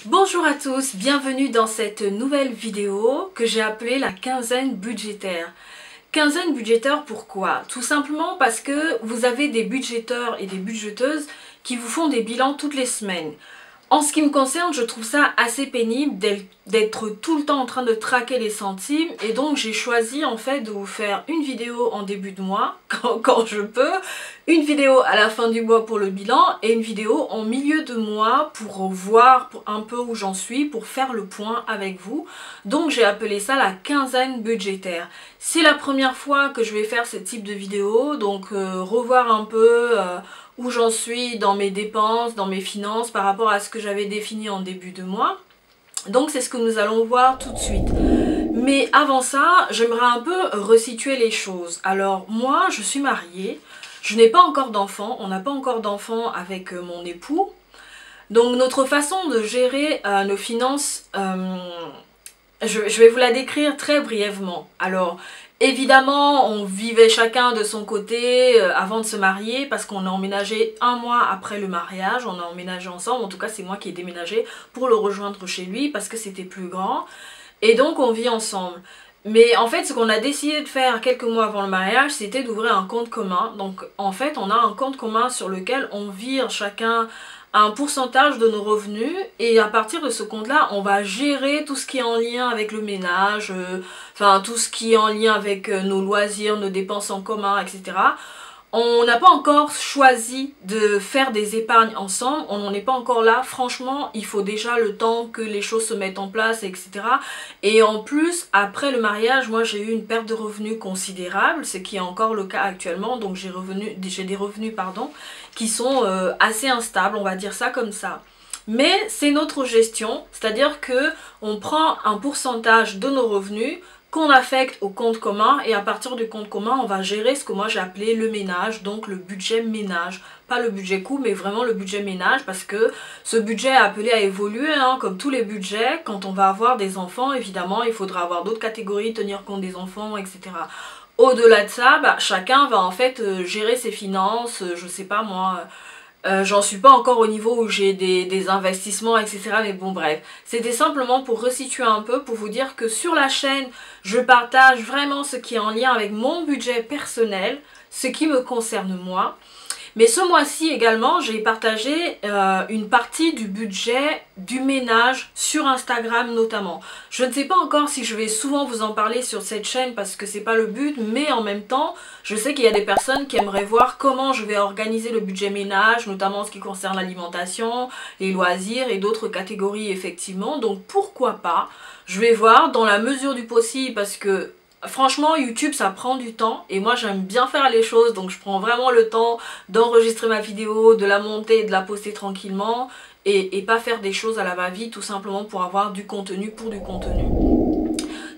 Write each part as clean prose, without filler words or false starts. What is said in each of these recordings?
Bonjour à tous, bienvenue dans cette nouvelle vidéo que j'ai appelée la quinzaine budgétaire. Quinzaine budgétaire, pourquoi? Tout simplement parce que vous avez des budgéteurs et des budgéteuses qui vous font des bilans toutes les semaines. En ce qui me concerne, je trouve ça assez pénible d'être tout le temps en train de traquer les centimes, et donc j'ai choisi en fait de vous faire une vidéo en début de mois, quand je peux, une vidéo à la fin du mois pour le bilan et une vidéo en milieu de mois pour voir un peu où j'en suis, pour faire le point avec vous. Donc j'ai appelé ça la quinzaine budgétaire. C'est la première fois que je vais faire ce type de vidéo, donc revoir un peu où j'en suis dans mes dépenses, dans mes finances par rapport à ce que j'avais défini en début de mois. Donc c'est ce que nous allons voir tout de suite. Mais avant ça, j'aimerais un peu resituer les choses. Alors moi, je suis mariée, je n'ai pas encore d'enfant, on n'a pas encore d'enfant avec mon époux. Donc notre façon de gérer nos finances, je vais vous la décrire très brièvement. Alors évidemment, on vivait chacun de son côté avant de se marier parce qu'on a emménagé un mois après le mariage, on a emménagé ensemble, en tout cas c'est moi qui ai déménagé pour le rejoindre chez lui parce que c'était plus grand et donc on vit ensemble. Mais en fait ce qu'on a décidé de faire quelques mois avant le mariage, c'était d'ouvrir un compte commun. Donc en fait on a un compte commun sur lequel on vire chacun un pourcentage de nos revenus, et à partir de ce compte là on va gérer tout ce qui est en lien avec le ménage, enfin tout ce qui est en lien avec nos loisirs, nos dépenses en commun, etc. On n'a pas encore choisi de faire des épargnes ensemble, on n'en est pas encore là. Franchement, il faut déjà le temps que les choses se mettent en place, etc. Et en plus, après le mariage, moi j'ai eu une perte de revenus considérable, ce qui est encore le cas actuellement. Donc j'ai des revenus qui sont assez instables, on va dire ça comme ça. Mais c'est notre gestion, c'est-à-dire que on prend un pourcentage de nos revenus qu'on affecte au compte commun, et à partir du compte commun on va gérer ce que moi j'ai appelé le ménage, donc le budget ménage, pas le budget coût mais vraiment le budget ménage, parce que ce budget est appelé à évoluer hein, comme tous les budgets. Quand on va avoir des enfants, évidemment il faudra avoir d'autres catégories, tenir compte des enfants, etc. Au-delà de ça, chacun va en fait gérer ses finances, je sais pas moi. J'en suis pas encore au niveau où j'ai des investissements, etc. Mais bon, bref. C'était simplement pour resituer un peu, pour vous dire que sur la chaîne, je partage vraiment ce qui est en lien avec mon budget personnel, ce qui me concerne moi. Mais ce mois-ci également, j'ai partagé une partie du budget du ménage sur Instagram notamment. Je ne sais pas encore si je vais souvent vous en parler sur cette chaîne parce que c'est pas le but, mais en même temps, je sais qu'il y a des personnes qui aimeraient voir comment je vais organiser le budget ménage, notamment en ce qui concerne l'alimentation, les loisirs et d'autres catégories effectivement. Donc pourquoi pas, je vais voir dans la mesure du possible, parce que franchement YouTube ça prend du temps et moi j'aime bien faire les choses, donc je prends vraiment le temps d'enregistrer ma vidéo, de la monter et de la poster tranquillement, et pas faire des choses à la va-vite tout simplement pour avoir du contenu pour du contenu.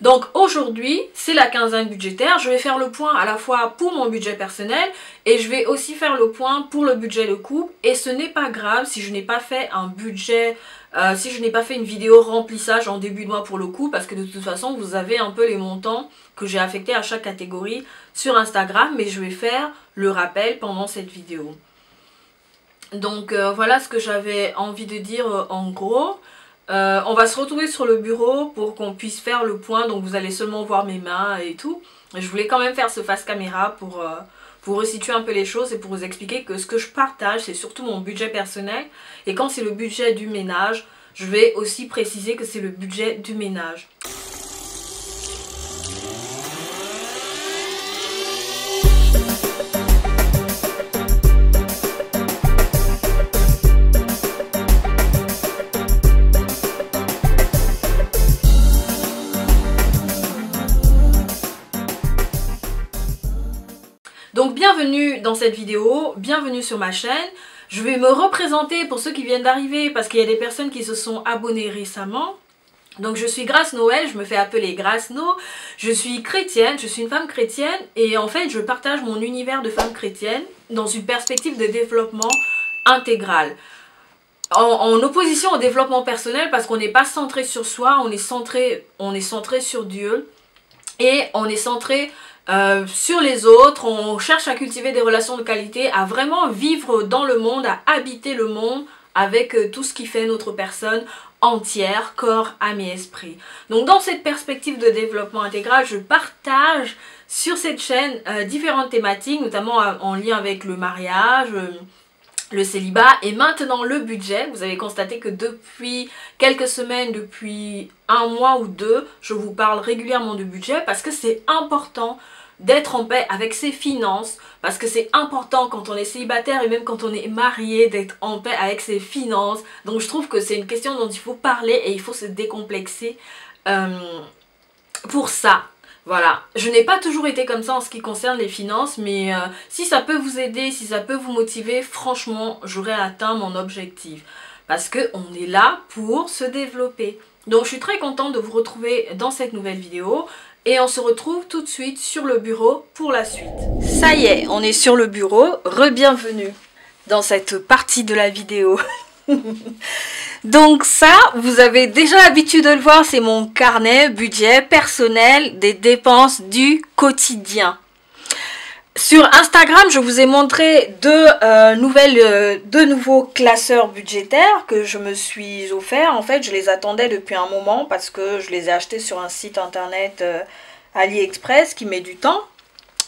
Donc aujourd'hui c'est la quinzaine budgétaire, je vais faire le point à la fois pour mon budget personnel et je vais aussi faire le point pour le budget de couple. Et ce n'est pas grave si je n'ai pas fait un budget, si je n'ai pas fait une vidéo remplissage en début de mois pour le couple, parce que de toute façon vous avez un peu les montants que j'ai affectés à chaque catégorie sur Instagram, mais je vais faire le rappel pendant cette vidéo. Donc voilà ce que j'avais envie de dire en gros. On va se retrouver sur le bureau pour qu'on puisse faire le point, donc vous allez seulement voir mes mains et tout. Je voulais quand même faire ce face caméra pour resituer un peu les choses et pour vous expliquer que ce que je partage c'est surtout mon budget personnel, et quand c'est le budget du ménage, je vais aussi préciser que c'est le budget du ménage. Donc bienvenue dans cette vidéo, bienvenue sur ma chaîne. Je vais me représenter pour ceux qui viennent d'arriver parce qu'il y a des personnes qui se sont abonnées récemment. Donc je suis Grace Noël, je me fais appeler Grace No, je suis chrétienne, je suis une femme chrétienne, et en fait je partage mon univers de femme chrétienne dans une perspective de développement intégral. En opposition au développement personnel, parce qu'on n'est pas centré sur soi, on est centré sur Dieu, et on est centré sur les autres. On cherche à cultiver des relations de qualité, à vraiment vivre dans le monde, à habiter le monde avec tout ce qui fait notre personne entière, corps, âme et esprit. Donc dans cette perspective de développement intégral, je partage sur cette chaîne différentes thématiques, notamment en lien avec le mariage, le célibat et maintenant le budget. Vous avez constaté que depuis quelques semaines, depuis un mois ou deux, je vous parle régulièrement du budget parce que c'est important d'être en paix avec ses finances, parce que c'est important quand on est célibataire et même quand on est marié d'être en paix avec ses finances. Donc je trouve que c'est une question dont il faut parler et il faut se décomplexer pour ça. Voilà, je n'ai pas toujours été comme ça en ce qui concerne les finances, mais si ça peut vous aider, si ça peut vous motiver, franchement, j'aurais atteint mon objectif. Parce qu'on est là pour se développer. Donc je suis très contente de vous retrouver dans cette nouvelle vidéo. Et on se retrouve tout de suite sur le bureau pour la suite. Ça y est, on est sur le bureau. Re-bienvenue dans cette partie de la vidéo. Donc ça, vous avez déjà l'habitude de le voir, c'est mon carnet budget personnel des dépenses du quotidien. Sur Instagram, je vous ai montré deux nouveaux classeurs budgétaires que je me suis offert. En fait, je les attendais depuis un moment parce que je les ai achetés sur un site internet AliExpress qui met du temps.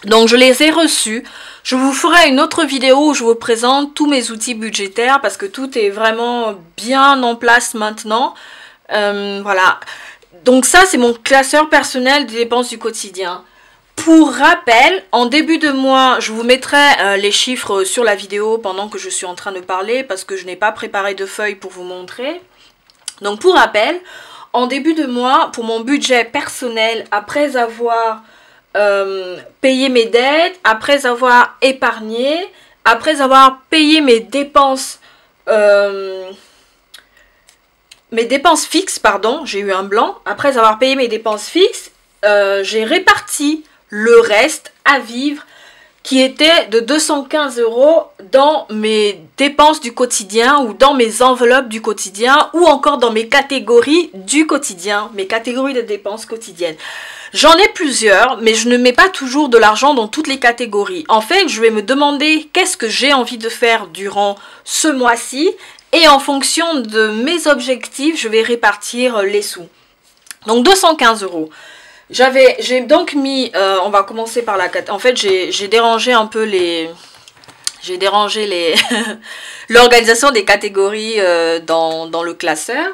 Donc je les ai reçus. Je vous ferai une autre vidéo où je vous présente tous mes outils budgétaires parce que tout est vraiment bien en place maintenant. Voilà. Donc ça, c'est mon classeur personnel des dépenses du quotidien. Pour rappel, en début de mois, je vous mettrai les chiffres sur la vidéo pendant que je suis en train de parler parce que je n'ai pas préparé de feuille pour vous montrer. Donc pour rappel, en début de mois, pour mon budget personnel, après avoir payé mes dettes, après avoir épargné, après avoir payé mes dépenses fixes, pardon, j'ai eu un blanc, après avoir payé mes dépenses fixes, j'ai réparti le reste à vivre qui était de 215 € dans mes dépenses du quotidien ou dans mes enveloppes du quotidien ou encore dans mes catégories du quotidien, mes catégories de dépenses quotidiennes. J'en ai plusieurs, mais je ne mets pas toujours de l'argent dans toutes les catégories. En fait, je vais me demander qu'est-ce que j'ai envie de faire durant ce mois-ci et en fonction de mes objectifs, je vais répartir les sous. Donc 215 €. J'ai donc mis, on va commencer par la catégorie. En fait, j'ai dérangé un peu l'organisation des catégories dans le classeur.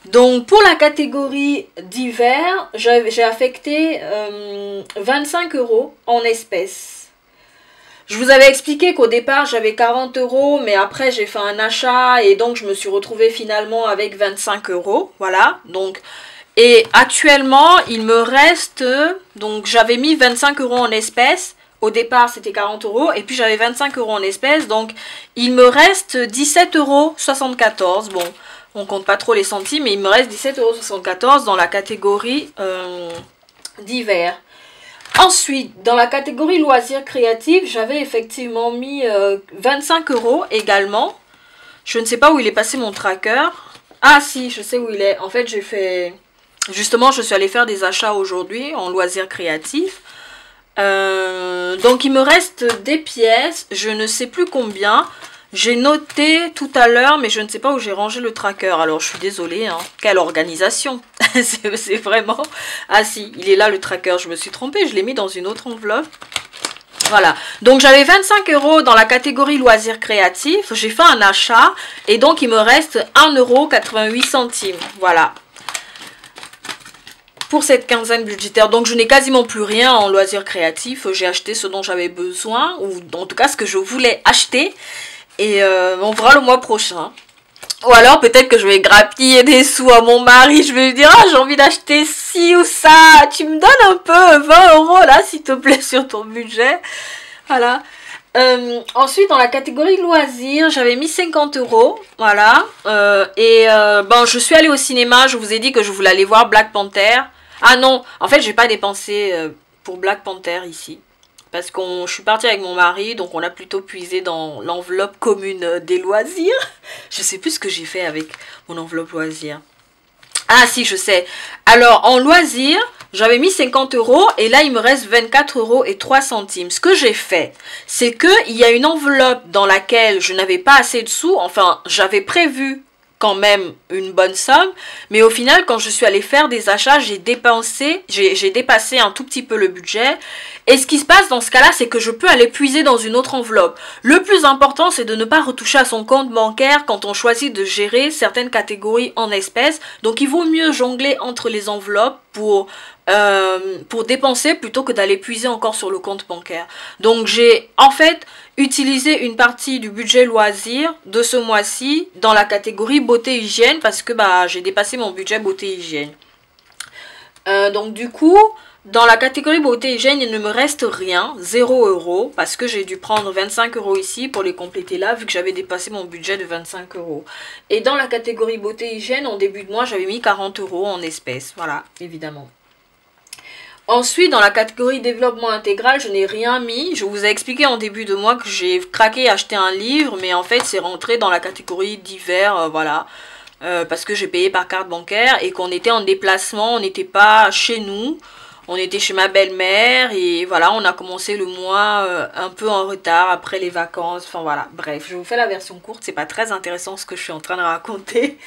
Donc pour la catégorie d'hiver, j'ai affecté 25 € en espèces. Je vous avais expliqué qu'au départ j'avais 40 €, mais après j'ai fait un achat et donc je me suis retrouvée finalement avec 25 €. Voilà, donc et actuellement il me reste, donc j'avais mis 25 € en espèces. Au départ c'était 40 € et puis j'avais 25 € en espèces, donc il me reste 17,74 €. Bon, on compte pas trop les centimes, mais il me reste 17,74 € dans la catégorie d'hiver. Ensuite, dans la catégorie loisirs créatifs, j'avais effectivement mis 25 € également. Je ne sais pas où il est passé mon tracker. Ah si, je sais où il est. En fait, j'ai fait... Justement, je suis allée faire des achats aujourd'hui en loisirs créatifs. Donc, il me reste des pièces. Je ne sais plus combien. J'ai noté tout à l'heure, mais je ne sais pas où j'ai rangé le tracker. Alors, je suis désolée. Hein. Quelle organisation. C'est vraiment... Ah si, il est là le tracker. Je me suis trompée. Je l'ai mis dans une autre enveloppe. Voilà. Donc, j'avais 25 € dans la catégorie loisirs créatifs. J'ai fait un achat. Et donc, il me reste 1,88 €. Voilà. Pour cette quinzaine budgétaire. Donc, je n'ai quasiment plus rien en loisirs créatifs. J'ai acheté ce dont j'avais besoin. Ou en tout cas, ce que je voulais acheter. Et on verra le mois prochain. Ou alors peut-être que je vais grappiller des sous à mon mari. Je vais lui dire, ah, j'ai envie d'acheter ci ou ça. Tu me donnes un peu 20 € là, s'il te plaît, sur ton budget. Voilà. Ensuite, dans la catégorie loisirs, j'avais mis 50 €. Voilà. Bon, je suis allée au cinéma. Je vous ai dit que je voulais aller voir Black Panther. Ah non, en fait, j'ai pas dépensé pour Black Panther ici. Parce que je suis partie avec mon mari, donc on a plutôt puisé dans l'enveloppe commune des loisirs. Je sais plus ce que j'ai fait avec mon enveloppe loisirs. Ah si, je sais. Alors, en loisirs, j'avais mis 50 € et là il me reste 24,03 €. Ce que j'ai fait, c'est qu'il y a une enveloppe dans laquelle je n'avais pas assez de sous, enfin j'avais prévu quand même une bonne somme, mais au final quand je suis allée faire des achats, j'ai dépassé un tout petit peu le budget. Et ce qui se passe dans ce cas là, c'est que je peux aller puiser dans une autre enveloppe. Le plus important, c'est de ne pas retoucher à son compte bancaire quand on choisit de gérer certaines catégories en espèces. Donc il vaut mieux jongler entre les enveloppes pour dépenser plutôt que d'aller puiser encore sur le compte bancaire. Donc j'ai en fait utilisé une partie du budget loisir de ce mois-ci dans la catégorie beauté hygiène parce que j'ai dépassé mon budget beauté hygiène. Donc du coup, dans la catégorie beauté hygiène, il ne me reste rien, 0 € parce que j'ai dû prendre 25 € ici pour les compléter là vu que j'avais dépassé mon budget de 25 €. Et dans la catégorie beauté hygiène, en début de mois, j'avais mis 40 € en espèces, voilà, évidemment. Ensuite, dans la catégorie développement intégral, je n'ai rien mis. Je vous ai expliqué en début de mois que j'ai craqué acheter un livre, mais en fait, c'est rentré dans la catégorie divers, voilà. Parce que j'ai payé par carte bancaire et qu'on était en déplacement, on n'était pas chez nous. On était chez ma belle-mère et voilà, on a commencé le mois un peu en retard après les vacances. Enfin voilà, bref, je vous fais la version courte, c'est pas très intéressant ce que je suis en train de raconter.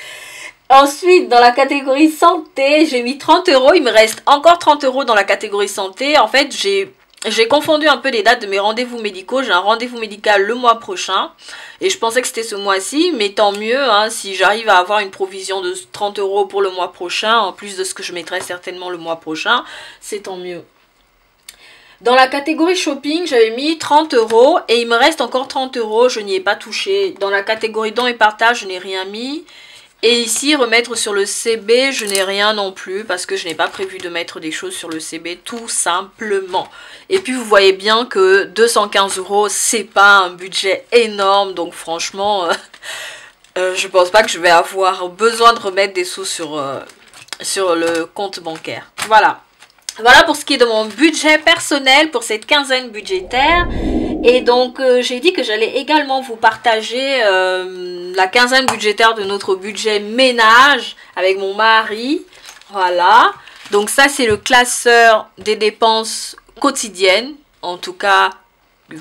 Ensuite, dans la catégorie santé, j'ai mis 30 €. Il me reste encore 30 € dans la catégorie santé. En fait, j'ai confondu un peu les dates de mes rendez-vous médicaux. J'ai un rendez-vous médical le mois prochain. Et je pensais que c'était ce mois-ci. Mais tant mieux, hein, si j'arrive à avoir une provision de 30 € pour le mois prochain, en plus de ce que je mettrai certainement le mois prochain, c'est tant mieux. Dans la catégorie shopping, j'avais mis 30 € et il me reste encore 30 €. Je n'y ai pas touché. Dans la catégorie dons et partage, je n'ai rien mis. Et ici, remettre sur le CB, je n'ai rien non plus parce que je n'ai pas prévu de mettre des choses sur le CB tout simplement. Et puis, vous voyez bien que 215 €, c'est pas un budget énorme. Donc, franchement, je pense pas que je vais avoir besoin de remettre des sous sur le compte bancaire. Voilà. Voilà pour ce qui est de mon budget personnel pour cette quinzaine budgétaire. Et donc, j'ai dit que j'allais également vous partager la quinzaine budgétaire de notre budget ménage avec mon mari. Voilà. Donc ça, c'est le classeur des dépenses quotidiennes. En tout cas,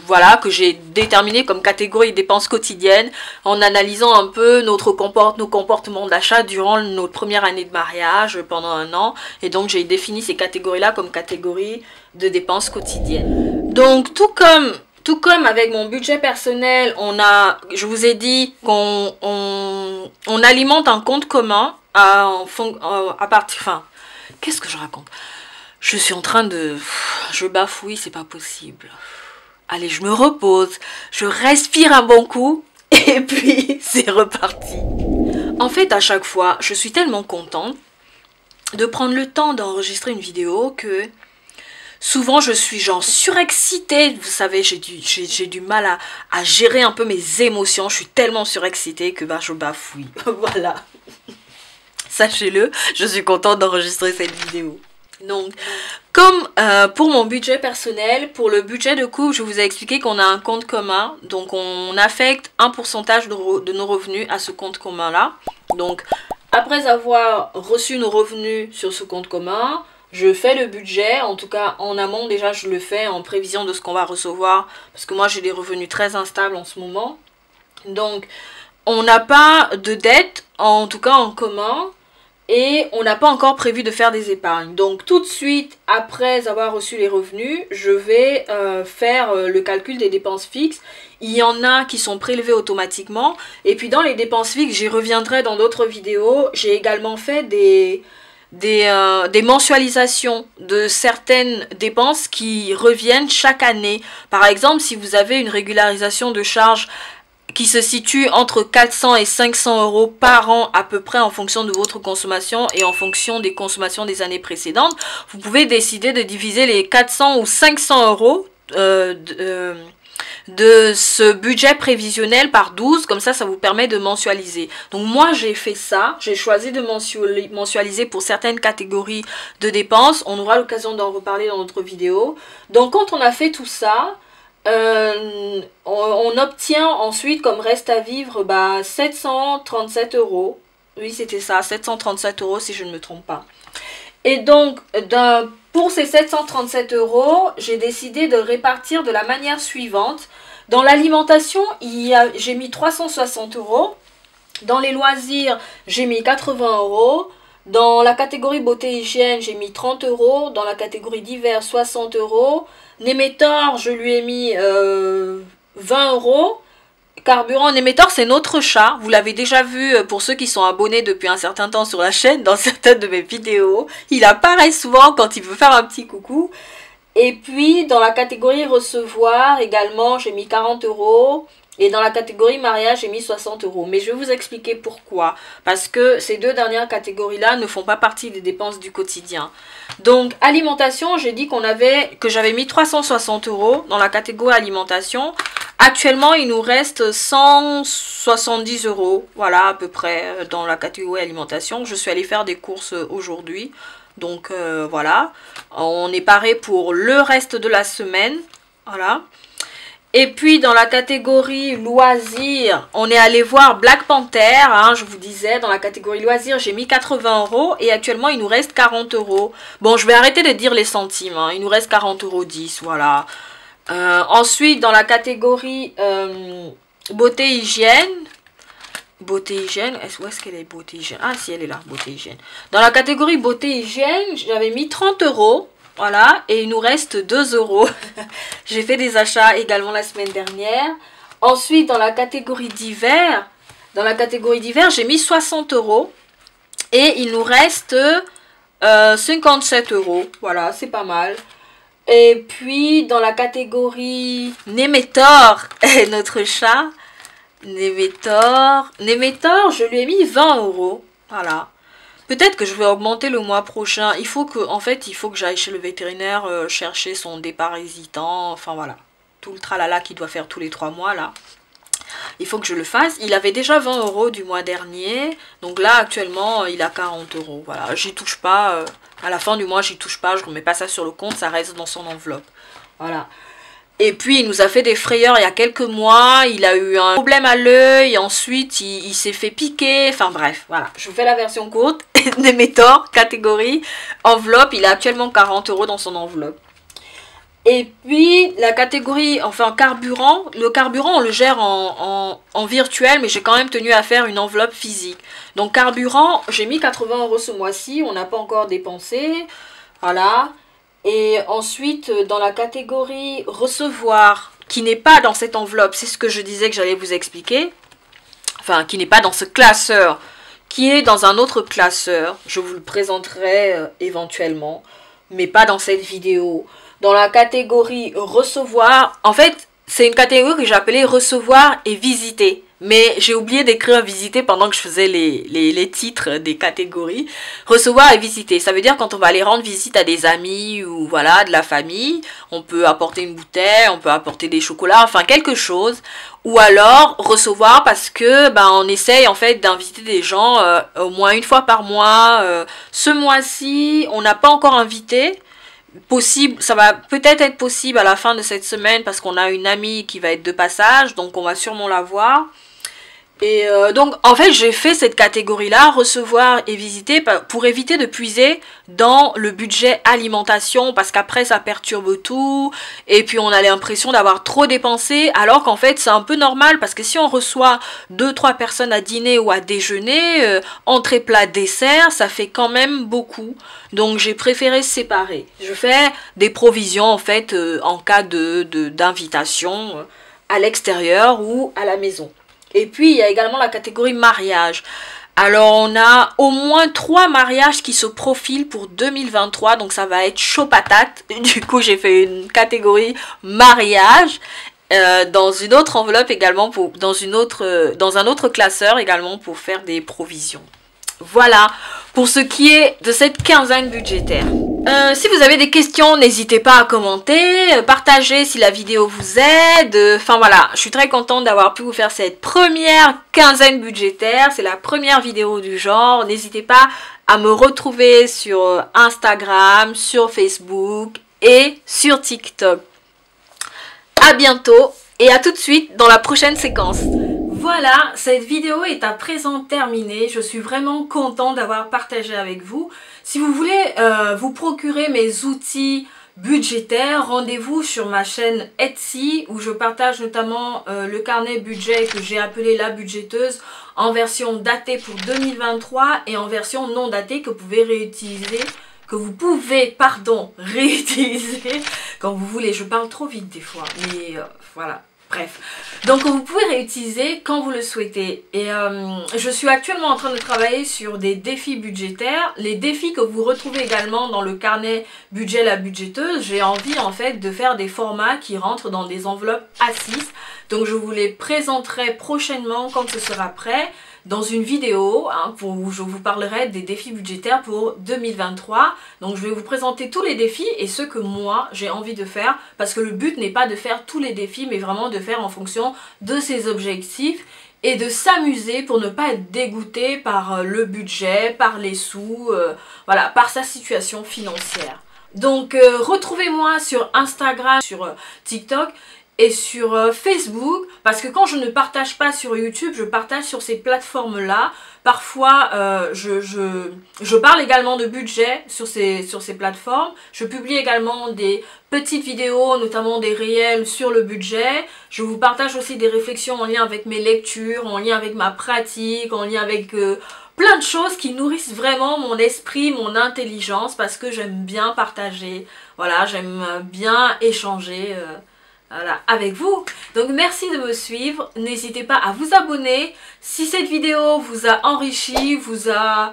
voilà, que j'ai déterminé comme catégorie dépenses quotidiennes en analysant un peu nos comportements d'achat durant notre première année de mariage pendant 1 an. Et donc, j'ai défini ces catégories-là comme catégories de dépenses quotidiennes. Donc, tout comme avec mon budget personnel, je vous ai dit qu'on alimente un compte commun qu'est-ce que je raconte? Je suis en train de... Je bafouille, c'est pas possible. Allez, je me repose, je respire un bon coup et puis c'est reparti. En fait, à chaque fois, je suis tellement contente de prendre le temps d'enregistrer une vidéo que... Souvent, je suis genre surexcitée. Vous savez, j'ai du mal à gérer un peu mes émotions. Je suis tellement surexcitée que je bafouille. Voilà. Sachez-le, je suis contente d'enregistrer cette vidéo. Donc, comme pour mon budget personnel, pour le budget de couple, je vous ai expliqué qu'on a un compte commun. Donc, on affecte un pourcentage de nos revenus à ce compte commun-là. Donc, après avoir reçu nos revenus sur ce compte commun... Je fais le budget, en tout cas en amont déjà je le fais en prévision de ce qu'on va recevoir parce que moi j'ai des revenus très instables en ce moment. Donc on n'a pas de dette, en tout cas en commun, et on n'a pas encore prévu de faire des épargnes. Donc tout de suite après avoir reçu les revenus, je vais faire le calcul des dépenses fixes. Il y en a qui sont prélevées automatiquement et puis dans les dépenses fixes, j'y reviendrai dans d'autres vidéos, j'ai également fait des mensualisations de certaines dépenses qui reviennent chaque année. Par exemple, si vous avez une régularisation de charges qui se situe entre 400 et 500 € par an à peu près en fonction de votre consommation et en fonction des consommations des années précédentes, vous pouvez décider de diviser les 400 ou 500 € de ce budget prévisionnel par 12, comme ça vous permet de mensualiser. Donc moi j'ai fait ça, j'ai choisi de mensualiser pour certaines catégories de dépenses, on aura l'occasion d'en reparler dans notre vidéo. Donc quand on a fait tout ça, on obtient ensuite comme reste à vivre 737 €, oui c'était ça, 737 € si je ne me trompe pas. Et donc, pour ces 737 €, j'ai décidé de répartir de la manière suivante. Dans l'alimentation, j'ai mis 360 €. Dans les loisirs, j'ai mis 80 €. Dans la catégorie beauté et hygiène, j'ai mis 30 €. Dans la catégorie divers, 60 €. Némétor, je lui ai mis 20 €. Carburant, Némétor, c'est notre chat. Vous l'avez déjà vu pour ceux qui sont abonnés depuis un certain temps sur la chaîne, dans certaines de mes vidéos. Il apparaît souvent quand il veut faire un petit coucou. Et puis, dans la catégorie recevoir, également, j'ai mis 40 €. Et dans la catégorie mariage, j'ai mis 60 €. Mais je vais vous expliquer pourquoi. Parce que ces deux dernières catégories-là ne font pas partie des dépenses du quotidien. Donc, alimentation, j'ai dit que j'avais mis 360 € dans la catégorie alimentation. Actuellement, il nous reste 170 €. Voilà, à peu près, dans la catégorie alimentation. Je suis allée faire des courses aujourd'hui. Donc, voilà. On est paré pour le reste de la semaine. Voilà. Et puis dans la catégorie loisirs, on est allé voir Black Panther, hein, je vous disais, dans la catégorie loisirs, j'ai mis 80 € et actuellement il nous reste 40 €. Bon, je vais arrêter de dire les centimes, hein, il nous reste 40,10 €, voilà. Ensuite, dans la catégorie beauté hygiène, où est-ce qu'elle est beauté hygiène? Ah si, elle est là, beauté hygiène. Dans la catégorie beauté hygiène, j'avais mis 30 €. Voilà, et il nous reste 2 €. J'ai fait des achats également la semaine dernière. Ensuite, dans la catégorie divers, j'ai mis 60 €. Et il nous reste 57 €. Voilà, c'est pas mal. Et puis, dans la catégorie Némétor, notre chat, Némétor, je lui ai mis 20 €. Voilà. Peut-être que je vais augmenter le mois prochain. Il faut que j'aille chez le vétérinaire chercher son déparasitant. Enfin voilà, tout le tralala qu'il doit faire tous les 3 mois là. Il faut que je le fasse. Il avait déjà 20 € du mois dernier. Donc là actuellement il a 40 €. Voilà, j'y touche pas. À la fin du mois j'y touche pas. Je remets pas ça sur le compte. Ça reste dans son enveloppe. Voilà. Et puis, il nous a fait des frayeurs il y a quelques mois. Il a eu un problème à l'œil. Ensuite, il s'est fait piquer. Enfin, bref, voilà. Je vous fais la version courte. Némétor, catégorie, enveloppe. Il a actuellement 40 € dans son enveloppe. Et puis, la catégorie, enfin, carburant. Le carburant, on le gère en virtuel. Mais j'ai quand même tenu à faire une enveloppe physique. Donc, carburant, j'ai mis 80 € ce mois-ci. On n'a pas encore dépensé. Voilà. Et ensuite, dans la catégorie recevoir, qui n'est pas dans cette enveloppe, c'est ce que je disais que j'allais vous expliquer, enfin, qui n'est pas dans ce classeur, qui est dans un autre classeur, je vous le présenterai éventuellement, mais pas dans cette vidéo. Dans la catégorie recevoir, en fait, c'est une catégorie que j'ai appelée recevoir et visiter. Mais j'ai oublié d'écrire visiter pendant que je faisais les titres des catégories. Recevoir et visiter. Ça veut dire quand on va aller rendre visite à des amis ou voilà, de la famille. On peut apporter une bouteille, on peut apporter des chocolats, enfin quelque chose. Ou alors recevoir parce que on essaye en fait d'inviter des gens au moins une fois par mois. Ce mois-ci, on n'a pas encore invité. Possible, ça va peut-être être possible à la fin de cette semaine parce qu'on a une amie qui va être de passage. Donc on va sûrement la voir. Et donc en fait j'ai fait cette catégorie là, recevoir et visiter, pour éviter de puiser dans le budget alimentation, parce qu'après ça perturbe tout et puis on a l'impression d'avoir trop dépensé, alors qu'en fait c'est un peu normal, parce que si on reçoit 2-3 personnes à dîner ou à déjeuner, entrée, plat, dessert, ça fait quand même beaucoup. Donc j'ai préféré séparer. Je fais des provisions en fait en cas d'invitation à l'extérieur ou à la maison. Et puis, il y a également la catégorie mariage. Alors, on a au moins 3 mariages qui se profilent pour 2023. Donc, ça va être chaud patate. Du coup, j'ai fait une catégorie mariage. Dans une autre enveloppe également, dans un autre classeur également pour faire des provisions. Voilà, pour ce qui est de cette quinzaine budgétaire. Si vous avez des questions, n'hésitez pas à commenter, partagez si la vidéo vous aide. Enfin voilà, je suis très contente d'avoir pu vous faire cette première quinzaine budgétaire. C'est la première vidéo du genre. N'hésitez pas à me retrouver sur Instagram, sur Facebook et sur TikTok. À bientôt et à tout de suite dans la prochaine séquence. Voilà, cette vidéo est à présent terminée. Je suis vraiment contente d'avoir partagé avec vous. Si vous voulez vous procurer mes outils budgétaires, rendez-vous sur ma chaîne Etsy où je partage notamment le carnet budget que j'ai appelé la budgéteuse en version datée pour 2023 et en version non datée que vous pouvez réutiliser. Réutiliser quand vous voulez. Je parle trop vite des fois, mais voilà. Bref, donc vous pouvez réutiliser quand vous le souhaitez. Et je suis actuellement en train de travailler sur des défis budgétaires, les défis que vous retrouvez également dans le carnet budget la budgéteuse. J'ai envie en fait de faire des formats qui rentrent dans des enveloppes A6. Donc je vous les présenterai prochainement quand ce sera prêt dans une vidéo où je vous parlerai des défis budgétaires pour 2023. Donc je vais vous présenter tous les défis et ceux que moi j'ai envie de faire, parce que le but n'est pas de faire tous les défis mais vraiment de faire en fonction de ses objectifs et de s'amuser pour ne pas être dégoûté par le budget, par les sous, voilà, par sa situation financière. Donc retrouvez-moi sur Instagram, sur TikTok et sur Facebook, parce que quand je ne partage pas sur YouTube, je partage sur ces plateformes là. Parfois je parle également de budget sur ces plateformes. Je publie également des petites vidéos, notamment des réels sur le budget. Je vous partage aussi des réflexions en lien avec mes lectures, en lien avec ma pratique, en lien avec plein de choses qui nourrissent vraiment mon esprit, mon intelligence, parce que j'aime bien partager, voilà, j'aime bien échanger voilà, avec vous. Donc merci de me suivre, n'hésitez pas à vous abonner. Si cette vidéo vous a enrichi, vous a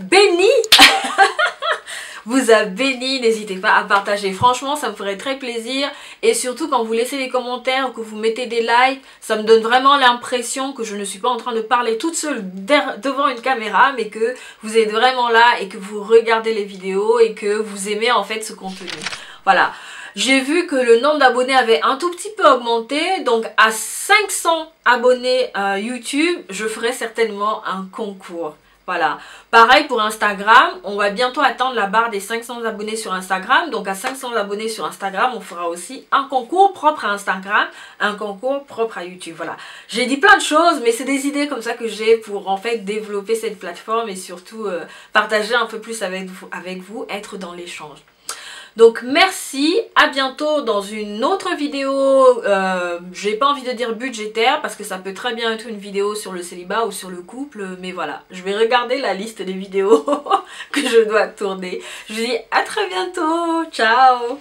béni, vous a béni, n'hésitez pas à partager. Franchement, ça me ferait très plaisir. Et surtout, quand vous laissez des commentaires ou que vous mettez des likes, ça me donne vraiment l'impression que je ne suis pas en train de parler toute seule devant une caméra, mais que vous êtes vraiment là et que vous regardez les vidéos et que vous aimez en fait ce contenu. Voilà. J'ai vu que le nombre d'abonnés avait un tout petit peu augmenté, donc à 500 abonnés YouTube, je ferai certainement un concours. Voilà. Pareil pour Instagram, on va bientôt atteindre la barre des 500 abonnés sur Instagram. Donc à 500 abonnés sur Instagram, on fera aussi un concours propre à Instagram, un concours propre à YouTube. Voilà. J'ai dit plein de choses, mais c'est des idées comme ça que j'ai pour en fait développer cette plateforme et surtout partager un peu plus avec vous, être dans l'échange. Donc merci, à bientôt dans une autre vidéo, j'ai pas envie de dire budgétaire parce que ça peut très bien être une vidéo sur le célibat ou sur le couple, mais voilà, je vais regarder la liste des vidéos que je dois tourner. Je vous dis à très bientôt, ciao.